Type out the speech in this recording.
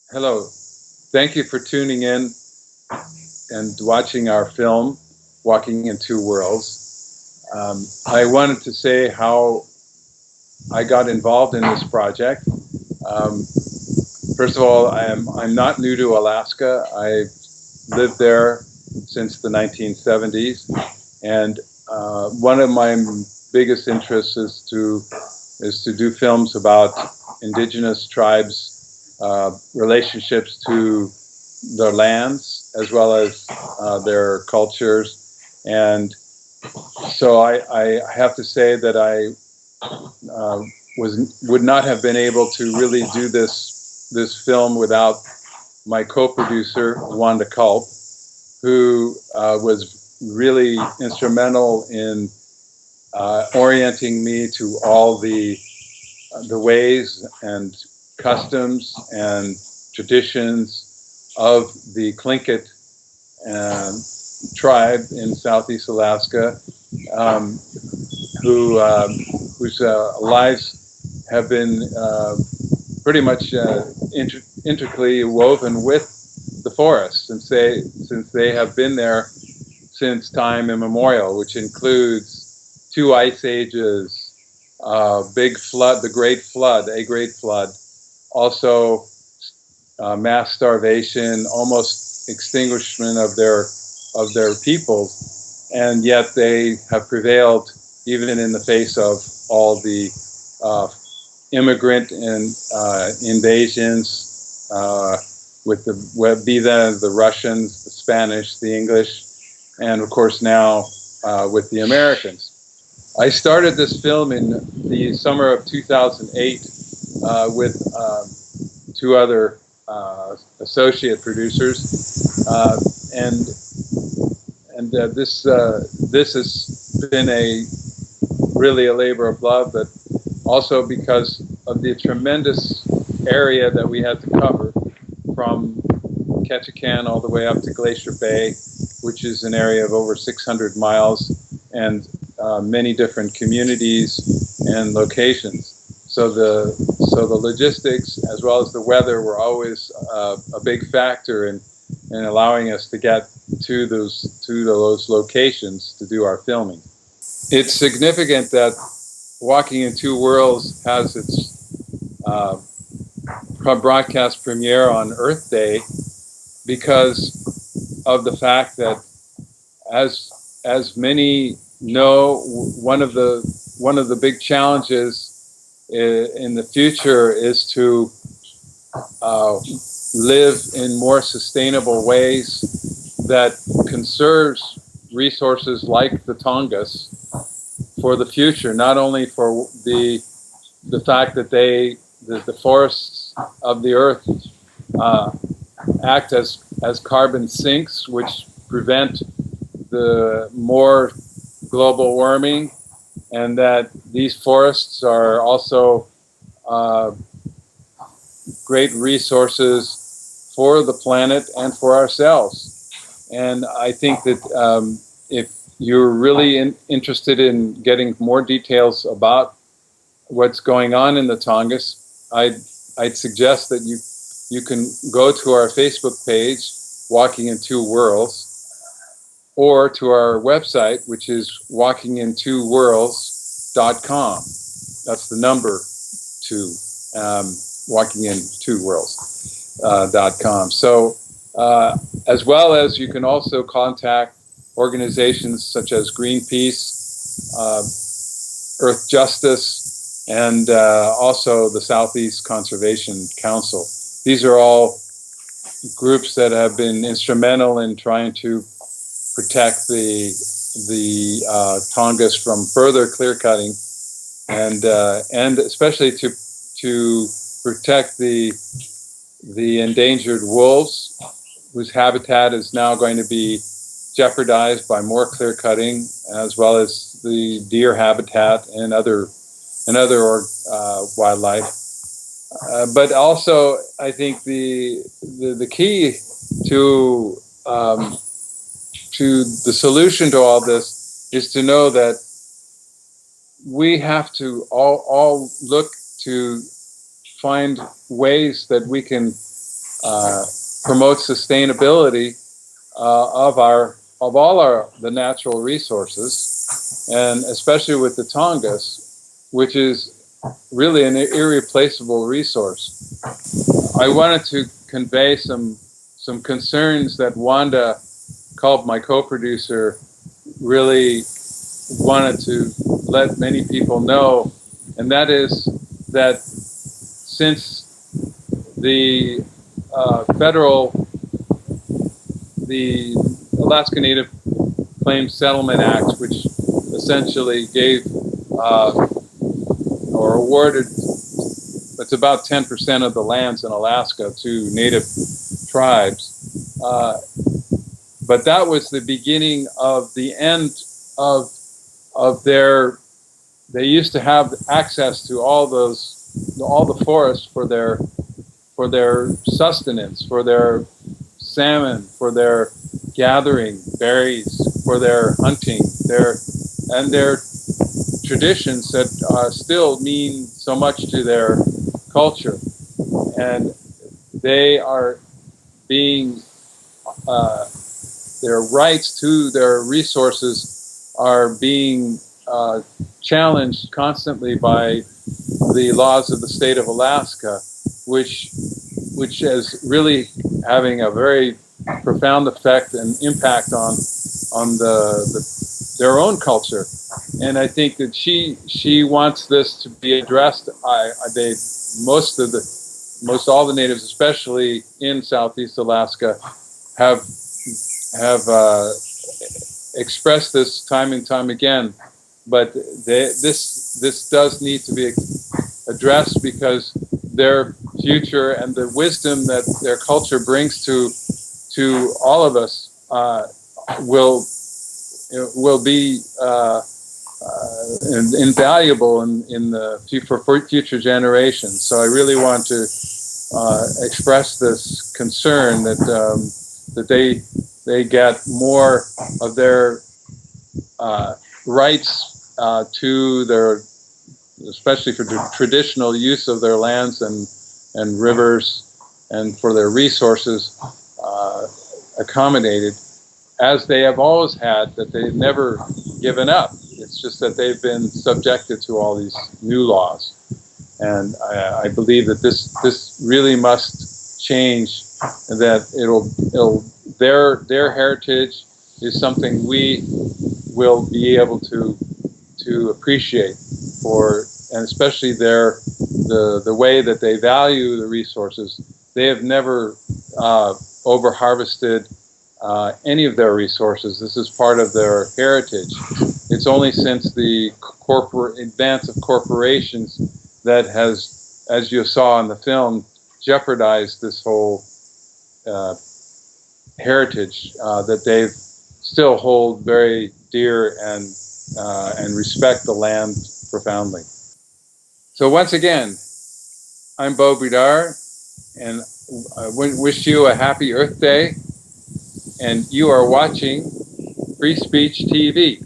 Hello. Thank you for tuning in and watching our film, Walking in Two Worlds. I wanted to say how I got involved in this project. Um, First of all, I'm not new to Alaska. I've lived there since the 1970s, and one of my biggest interests is to do films about indigenous tribes' relationships to their lands as well as their cultures. And so I have to say that I would not have been able to really do this film without my co-producer Wanda Culp, who was really instrumental in orienting me to all the ways and customs and traditions of the Tlingit tribe in Southeast Alaska, um, whose lives have been pretty much intricately woven with the forest, since they have been there since time immemorial, which includes two ice ages, big flood, the Great Flood, a Great Flood, also mass starvation, almost extinguishment of their peoples, and yet they have prevailed even in the face of all the uh, immigrant and invasions, with be that the Russians, the Spanish, the English, and of course now with the Americans. I started this film in the summer of 2008 with two other associate producers, and this has been really a labor of love, but also because of the tremendous area that we had to cover, from Ketchikan all the way up to Glacier Bay, which is an area of over 600 miles, and many different communities and locations. So the logistics as well as the weather were always a big factor in allowing us to get to those locations to do our filming. It's significant that Walking in Two Worlds has its broadcast premiere on Earth Day because of the fact that, as many know, one of the big challenges in the future is to live in more sustainable ways that conserves resources like the Tongass for the future, not only for the fact that the forests of the earth uh, act as carbon sinks, which prevent the more global warming, and that these forests are also uh, great resources for the planet and for ourselves. And I think that if you're really interested in getting more details about what's going on in the Tongass, I'd suggest that you can go to our Facebook page, Walking in Two Worlds, or to our website, which is walkingintwoworlds.com. That's the number two, walkingintwoworlds.com. So, as well as you can also contact organizations such as Greenpeace, Earth Justice, and also the Southeast Conservation Council. These are all groups that have been instrumental in trying to protect the Tongass from further clear cutting, and especially to protect the endangered wolves, whose habitat is now going to be jeopardized by more clear cutting, as well as the deer habitat and other wildlife. But also, I think the key to the solution to all this is to know that we have to all look to find ways that we can promote sustainability of all the natural resources, and especially with the Tongass, which is really an irreplaceable resource. I wanted to convey some concerns that Wanda Culp, my co-producer, really wanted to let many people know, and that is that since the the Alaska Native Claims Settlement Act, which essentially gave or awarded, it's about 10% of the lands in Alaska to Native tribes. But that was the beginning of the end of their. They used to have access to all the forests for their sustenance, for their salmon, for their gathering berries, for their hunting, their traditions that still mean so much to their culture, and they are being their rights to their resources are being challenged constantly by the laws of the state of Alaska, which is really having a very profound effect and impact on their own culture. And I think that she wants this to be addressed. Most all the natives, especially in Southeast Alaska, have expressed this time and time again. But this does need to be addressed, because their future and the wisdom that their culture brings to all of us will be invaluable for future generations. So I really want to express this concern that they get more of their rights to their, especially for the traditional use of their lands and rivers, and for their resources accommodated, as they have always had, that they've never given up. It's just that they've been subjected to all these new laws. And I believe that this really must change, and that their heritage is something we will be able to appreciate, and especially the way that they value the resources. They have never over harvested any of their resources. This is part of their heritage. It's only since the advance of corporations that has, as you saw in the film, jeopardized this whole heritage that they still hold very dear and respect the land profoundly. So once again, I'm Bo Boudart, and I wish you a happy Earth Day, and you are watching Free Speech TV.